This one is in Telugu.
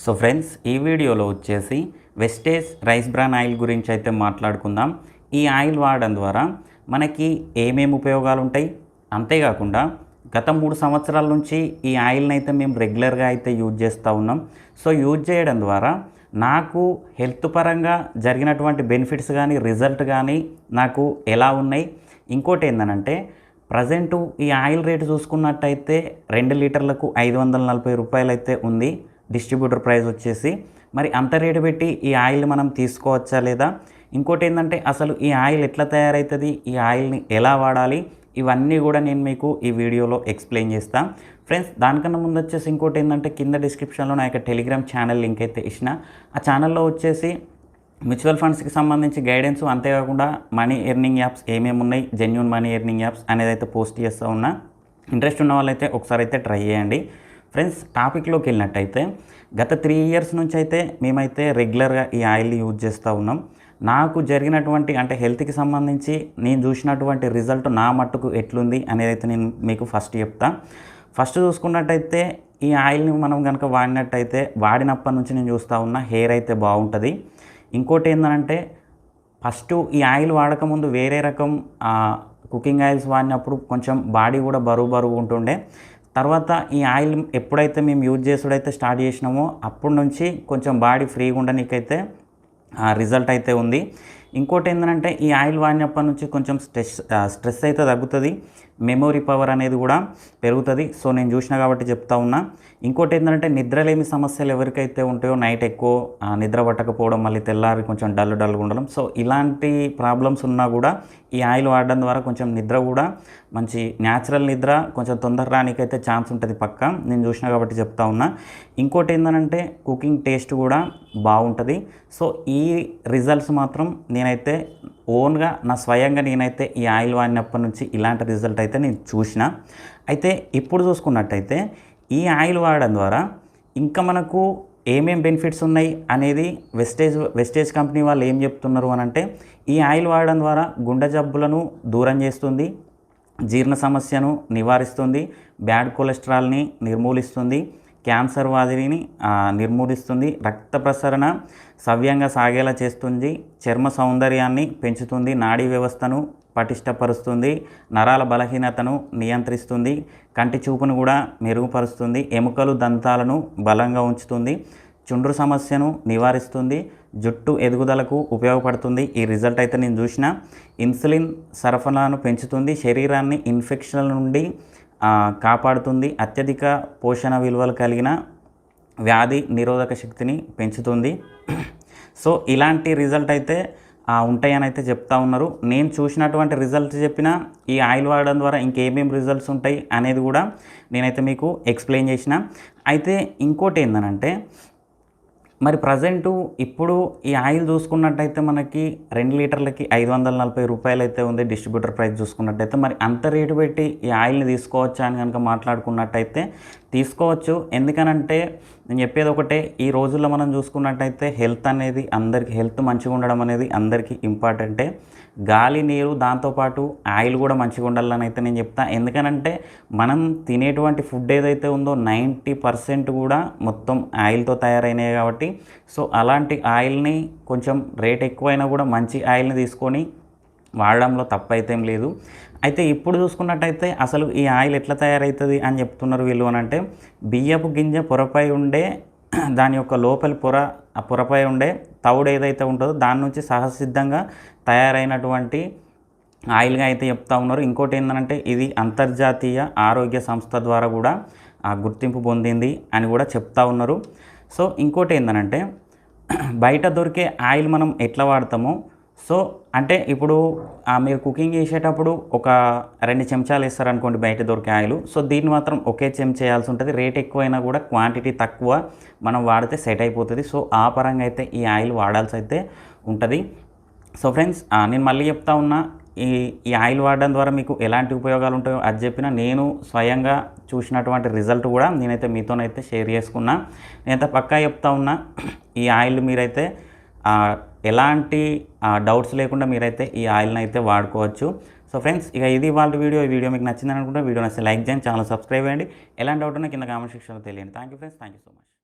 సో ఫ్రెండ్స్, ఈ వీడియోలో వచ్చేసి వెస్టేజ్ రైస్ బ్రాన్ ఆయిల్ గురించి అయితే మాట్లాడుకుందాం. ఈ ఆయిల్ వాడడం ద్వారా మనకి ఏమేమి ఉపయోగాలు ఉంటాయి, అంతేకాకుండా గత 3 సంవత్సరాల నుంచి ఈ ఆయిల్ని అయితే మేము రెగ్యులర్గా అయితే యూజ్ చేస్తూ ఉన్నాం. సో యూజ్ చేయడం ద్వారా నాకు హెల్త్ పరంగా జరిగినటువంటి బెనిఫిట్స్ కానీ రిజల్ట్ కానీ నాకు ఎలా ఉన్నాయి. ఇంకోటి ఏంటంటే ప్రజెంటు ఈ ఆయిల్ రేటు చూసుకున్నట్టయితే 2 లీటర్లకు 540 రూపాయలు అయితే ఉంది డిస్ట్రిబ్యూటర్ ప్రైస్ వచ్చేసి. మరి అంత రేటు పెట్టి ఈ ఆయిల్ మనం తీసుకోవచ్చా లేదా, ఇంకోటి ఏంటంటే అసలు ఈ ఆయిల్ ఎట్లా తయారవుతుంది, ఈ ఆయిల్ని ఎలా వాడాలి, ఇవన్నీ కూడా నేను మీకు ఈ వీడియోలో ఎక్స్ప్లెయిన్ చేస్తాను ఫ్రెండ్స్. దానికన్నా ముందు వచ్చేసి ఇంకోటి ఏంటంటే కింద డిస్క్రిప్షన్లో నా యొక్క టెలిగ్రామ్ ఛానల్ లింక్ అయితే ఇచ్చిన. ఆ ఛానల్లో వచ్చేసి మ్యూచువల్ ఫండ్స్కి సంబంధించి గైడెన్స్, అంతేకాకుండా మనీ ఎర్నింగ్ యాప్స్ ఏమేమి ఉన్నాయి, జెన్యూన్ మనీ ఎర్నింగ్ యాప్స్ అనేది అయితే పోస్ట్ చేస్తూ ఉన్నా. ఇంట్రెస్ట్ ఉన్న వాళ్ళైతే ఒకసారి అయితే ట్రై చేయండి ఫ్రెండ్స్. టాపిక్లోకి వెళ్ళినట్టయితే గత 3 ఇయర్స్ నుంచి అయితే మేమైతే రెగ్యులర్గా ఈ ఆయిల్ని యూజ్ చేస్తూ ఉన్నాం. నాకు జరిగినటువంటి అంటే హెల్త్కి సంబంధించి నేను చూసినటువంటి రిజల్ట్ నా మట్టుకు ఎట్లుంది అనేది అయితే నేను మీకు ఫస్ట్ చెప్తా. ఫస్ట్ చూసుకున్నట్టయితే ఈ ఆయిల్ని మనం కనుక వాడినట్టయితే వాడినప్పటి నుంచి నేను చూస్తూ ఉన్నా హెయిర్ అయితే బాగుంటుంది. ఇంకోటి ఏంటంటే ఫస్ట్ ఈ ఆయిల్ వాడకముందు వేరే రకం కుకింగ్ ఆయిల్స్ వాడినప్పుడు కొంచెం బాడీ కూడా బరువు ఉంటుండే. తర్వాత ఈ ఆయిల్ ఎప్పుడైతే మేము యూజ్ చేసుడైతే స్టార్ట్ చేసినామో అప్పటి నుంచి కొంచెం బాడీ ఫ్రీగా ఉండడానికైతే రిజల్ట్ అయితే ఉంది. ఇంకోటి ఏంటంటే ఈ ఆయిల్ వాడినప్పటి నుంచి కొంచెం స్ట్రెస్ అయితే తగ్గుతుంది, మెమొరీ పవర్ అనేది కూడా పెరుగుతుంది. సో నేను చూసినా కాబట్టి చెప్తా ఉన్నా. ఇంకోటి ఏంటంటే నిద్రలేమి సమస్యలు ఎవరికైతే ఉంటాయో, నైట్ ఎక్కువ నిద్ర పట్టకపోవడం, మళ్ళీ తెల్లారి కొంచెం డల్గా ఉండడం, సో ఇలాంటి ప్రాబ్లమ్స్ ఉన్నా కూడా ఈ ఆయిల్ వాడడం ద్వారా కొంచెం నిద్ర కూడా మంచి న్యాచురల్ నిద్ర కొంచెం తొందర రానికైతే ఛాన్స్ ఉంటుంది పక్క. నేను చూసినా కాబట్టి చెప్తా ఉన్నా. ఇంకోటి ఏంటంటే కుకింగ్ టేస్ట్ కూడా బాగుంటుంది. సో ఈ రిజల్ట్స్ మాత్రం నేనైతే ఓన్గా స్వయంగా నేనైతే ఈ ఆయిల్ వాడినప్పటి నుంచి ఇలాంటి రిజల్ట్ అయితే నేను చూసిన. అయితే ఇప్పుడు చూసుకున్నట్టయితే ఈ ఆయిల్ వాడడం ద్వారా ఇంకా మనకు ఏమేం బెనిఫిట్స్ ఉన్నాయి అనేది వెస్టేజ్ కంపెనీ వాళ్ళు ఏం చెప్తున్నారు అని అంటే, ఈ ఆయిల్ వాడడం ద్వారా గుండె జబ్బులను దూరం చేస్తుంది, జీర్ణ సమస్యను నివారిస్తుంది, బ్యాడ్ కొలెస్ట్రాల్ని నిర్మూలిస్తుంది, క్యాన్సర్ వ్యాధిని నిర్మూలిస్తుంది, రక్త ప్రసరణ సవ్యంగా సాగేలా చేస్తుంది, చర్మ సౌందర్యాన్ని పెంచుతుంది, నాడీ వ్యవస్థను పటిష్టపరుస్తుంది, నరాల బలహీనతను నియంత్రిస్తుంది, కంటి చూపును కూడా మెరుగుపరుస్తుంది, ఎముకలు దంతాలను బలంగా ఉంచుతుంది, చుండ్రు సమస్యను నివారిస్తుంది, జుట్టు ఎదుగుదలకు ఉపయోగపడుతుంది. ఈ రిజల్ట్ అయితే నేను చూసిన. ఇన్సులిన్ సరఫరాను పెంచుతుంది, శరీరాన్ని ఇన్ఫెక్షన్ల నుండి కాపాడుతుంది, అత్యధిక పోషణ విలువలు కలిగిన వ్యాధి నిరోధక శక్తిని పెంచుతుంది. సో ఇలాంటి రిజల్ట్ అయితే ఉంటాయని అయితే చెప్తా ఉన్నారు. నేను చూసినటువంటి రిజల్ట్ చెప్పిన ఈ ఆయిల్ వాడడం ద్వారా ఇంకేమేమి రిజల్ట్స్ ఉంటాయి అనేది కూడా నేనైతే మీకు ఎక్స్ప్లెయిన్ చేసిన. అయితే ఇంకోటి ఏంటంటే మరి ప్రజెంటు ఇప్పుడు ఈ ఆయిల్ చూసుకున్నట్టయితే మనకి 2 లీటర్లకి 540 రూపాయలు అయితే ఉంది డిస్ట్రిబ్యూటర్ ప్రైస్ చూసుకున్నట్టయితే. మరి అంత రేటు పెట్టి ఈ ఆయిల్ని తీసుకోవచ్చా అని కనుక మాట్లాడుకున్నట్టయితే తీసుకోవచ్చు. ఎందుకనంటే నేను చెప్పేది ఒకటే, ఈ రోజుల్లో మనం చూసుకున్నట్టయితే హెల్త్ అనేది అందరికీ, హెల్త్ మంచిగా ఉండడం అనేది అందరికీ ఇంపార్టెంటే. గాలి, నీరు, దాంతోపాటు ఆయిల్ కూడా మంచిగా ఉండాలని అయితే నేను చెప్తాను. ఎందుకనంటే మనం తినేటువంటి ఫుడ్ ఏదైతే ఉందో 90% కూడా మొత్తం ఆయిల్తో తయారైనవి కాబట్టి, సో అలాంటి ఆయిల్ని కొంచెం రేట్ ఎక్కువైనా కూడా మంచి ఆయిల్ని తీసుకొని వాడడంలో తప్పైతే లేదు. అయితే ఇప్పుడు చూసుకున్నట్టయితే అసలు ఈ ఆయిల్ ఎట్లా తయారవుతుంది అని చెప్తున్నారు వీళ్ళు అని అంటే, బియ్యపు గింజ పొరపై ఉండే దాని యొక్క లోపలి ఆ పొరపై ఉండే తవుడు ఏదైతే ఉంటుందో దాని నుంచి సహసిద్ధంగా తయారైనటువంటి ఆయిల్గా అయితే చెప్తా ఉన్నారు. ఇంకోటి ఏంటంటే ఇది అంతర్జాతీయ ఆరోగ్య సంస్థ ద్వారా కూడా గుర్తింపు పొందింది అని కూడా చెప్తా ఉన్నారు. సో ఇంకోటి ఏంటంటే బయట దొరికే ఆయిల్ మనం ఎట్లా వాడతామో, సో అంటే ఇప్పుడు మీరు కుకింగ్ చేసేటప్పుడు ఒక 2 చెంచాలు వేస్తారనుకోండి బయట దొరికే ఆయిల్. సో దీన్ని మాత్రం ఒకే చెంచా చేయాల్సి ఉంటుంది. రేట్ ఎక్కువైనా కూడా క్వాంటిటీ తక్కువ మనం వాడితే సెట్ అయిపోతుంది. సో ఆ పరంగా అయితే ఈ ఆయిల్ వాడాల్సి అయితే ఉంటుంది. సో ఫ్రెండ్స్, నేను మళ్ళీ చెప్తా ఉన్నా, ఈ ఆయిల్ వాడడం ద్వారా మీకు ఎలాంటి ఉపయోగాలు ఉంటాయో అది చెప్పిన. నేను స్వయంగా చూసినటువంటి రిజల్ట్ కూడా నేనైతే మీతోనైతే షేర్ చేసుకున్నా. నేనైతే పక్కా చెప్తా ఉన్నా, ఈ ఆయిల్ మీరైతే ఎలాంటి డౌట్స్ లేకుండా మీరైతే ఈ ఆయిల్ని అయితే వాడుకోవచ్చు. సో ఫ్రెండ్స్, ఇక ఇది వాళ్ళ వీడియో. ఈ వీడియో మీకు నచ్చిందని అనుకుంటే వీడియో నచ్చితే లైక్ చేయండి, ఛానల్ సబ్స్క్రైబ్ చేయండి. ఎలాంటి డౌట్ ఉన్నా కింద కామెంట్ సెక్షన్లో తెలియండి. Thank you friends, thank you so much.